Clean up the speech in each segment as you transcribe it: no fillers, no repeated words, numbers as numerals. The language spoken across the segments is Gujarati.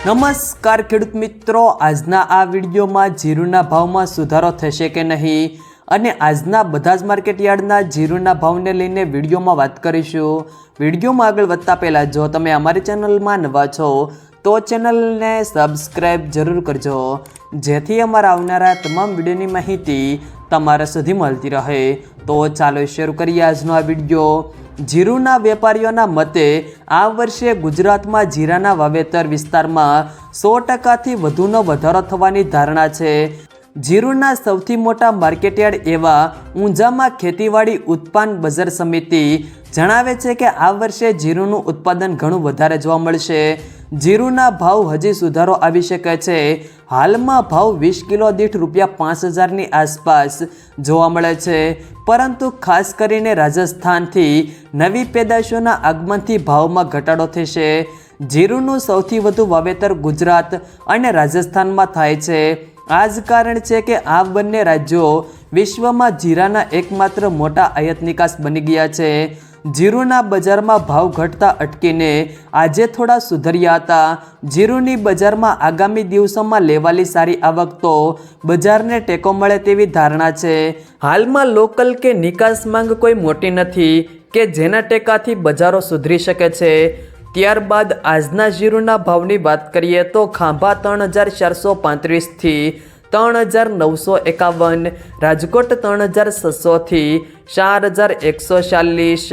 નમસ્કાર ખેડૂત મિત્રો, આજના આ વિડીયોમાં જીરુના ભાવમાં સુધારો થશે કે નહીં અને આજના બધા જ માર્કેટયાર્ડના જીરુના ભાવને લઈને વિડીયોમાં વાત કરીશું। વિડીયોમાં આગળ વધતા પહેલાં જો તમે અમારી ચેનલમાં નવા છો તો ચેનલને સબસ્ક્રાઈબ જરૂર કરજો, જેથી અમારા આવનારા તમામ વિડીયોની માહિતી તમારા સુધી મળતી રહે। તો ચાલો શરૂ કરીએ આજનો આ વિડીયો। જીરુના વેપારીઓના મતે આ વર્ષે ગુજરાતમાં જીરાના વાવેતર વિસ્તારમાં 100%થી વધુનો વધારો થવાની ધારણા છે। જીરુના સૌથી મોટા માર્કેટયાર્ડ એવા ઊંઝામાં ખેતીવાડી ઉત્પાદન બજાર સમિતિ જણાવે છે કે આ વર્ષે જીરુનું ઉત્પાદન ઘણું વધારે જોવા મળશે। જીરુના ભાવ હજી સુધારો આવી શકે છે। હાલમાં ભાવ 20 કિલો દીઠ ₹5,000ની આસપાસ જોવા મળે છે, પરંતુ ખાસ કરીને રાજસ્થાનથી નવી પેદાશોના આગમનથી ભાવમાં ઘટાડો થશે। જીરુનું સૌથી વધુ વાવેતર ગુજરાત અને રાજસ્થાનમાં થાય છે। આ જ કારણ છે કે આ બંને રાજ્યો વિશ્વમાં જીરાના એકમાત્ર મોટા આયાત નિકાસ બની ગયા છે। જીરુના બજારમાં ભાવ ઘટતા અટકીને આજે થોડા સુધર્યા હતા। જીરુની બજારમાં આગામી દિવસોમાં લેવાલી સારી આવક તો બજારને ટેકો મળે તેવી ધારણા છે। હાલમાં લોકલ કે નિકાસ માંગ કોઈ મોટી નથી કે જેના ટેકાથી બજારો સુધરી શકે છે। ત્યારબાદ આજના જીરુના ભાવની વાત કરીએ તો ખાંભા 3,435 થી 3,951, રાજકોટ 3,600 થી 4,140,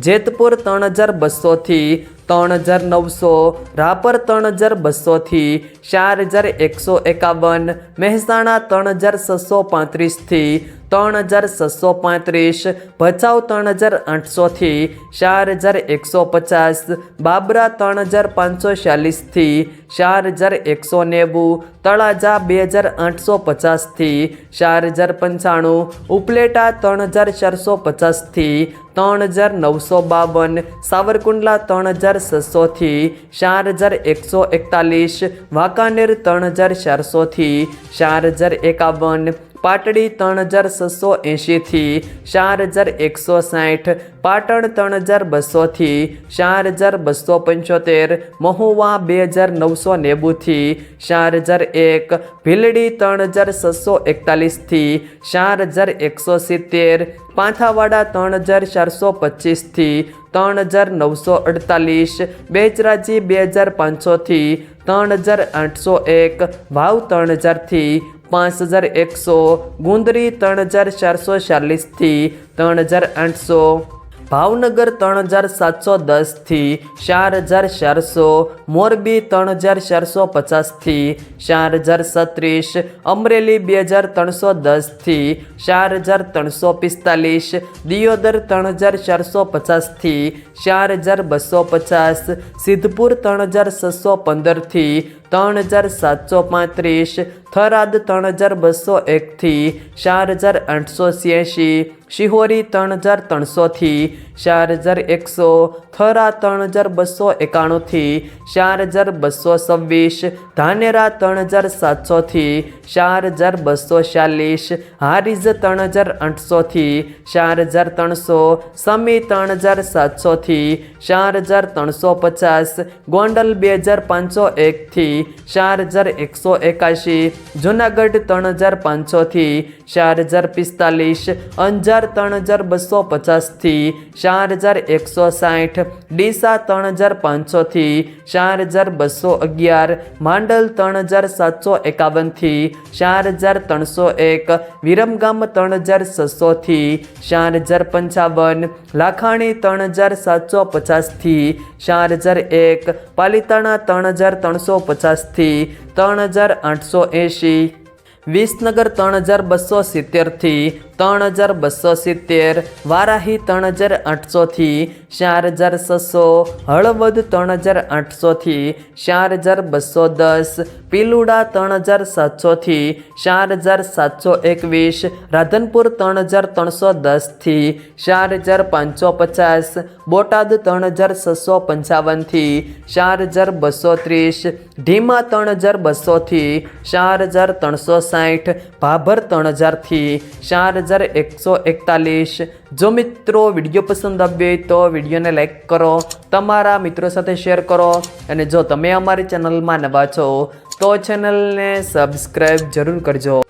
જેતપુર 3,200 થી 3,900, રાપર 3,200 થી 4,151, મહેસાણા 3,635 થી 3,635, ભચાઉ 3,800 થી 4,150, બાબરા 3,540 થી 4,190, તળાજા 2,850 થી 4,095, ઉપલેટા 3,450 થી 3,952, સાવરકુંડલા 3,600 થી 4,141, વાંકાનેર 3,400 થી 4,051, પાટડી 3,680 થી 4,160, પાટણ 3,200 થી 4,275, મહુવા 2,990 થી 4,001, ભીલડી 3,641 થી 4,170, પાંથાવાડા 3,425 થી 3,948, બેચરાજી 2,500 થી 3,801, વાવ 3,000 થી 5,100, ગુંદરી 3,440 થી 3,800, ભાવનગર 3,710 થી 4,400, મોરબી 3,450 થી 4,036, અમરેલી 2,310 થી 4,345, દિયોદર 3,450 થી 4,250, સિદ્ધપુર 3,615 થી 3,735, થરાદ 3,201 થી 4,886, શિહોરી 3,300 થી 4,100, થરા 3,291 થી 4,226, ધાનેરા 3,700 થી 4,240, હારીજ 3,800 થી 4,300, સમી 3,700 થી 4,350, ગોંડલ 2,501 થી 4,181, જુનાગઢ 3,500 થી 4,045, અંજાર 3,250 થી 4,160, ડીસા 3,500 થી 4,211, માંડલ 3,751 થી 4,301, વિરમગામ 3,600 થી 4,055, લાખાણી 3,750 થી 4,001, પાલિતાણા 3,350 થી 3,880, વિસનગર 3,270 થી 3,270, વારાહી 3,800 થી 4,600, હળવદ 3,800 થી 4,210, પીલુડા 3,700 થી 4,721, રાધનપુર 3,310 થી 4,550, બોટાદ 3,655 થી 4,230, ઢીમા 3,200 થી 4,360, ભાભર 3,000 થી 4,000 4,141। જો મિત્રો વિડીયો પસંદ આવ્યો હોય તો વિડીયોને લાઈક કરો, તમારા મિત્રો સાથે શેર કરો અને જો તમે અમારી ચેનલમાં નવા છો તો ચેનલને સબસ્ક્રાઈબ જરૂર કરજો।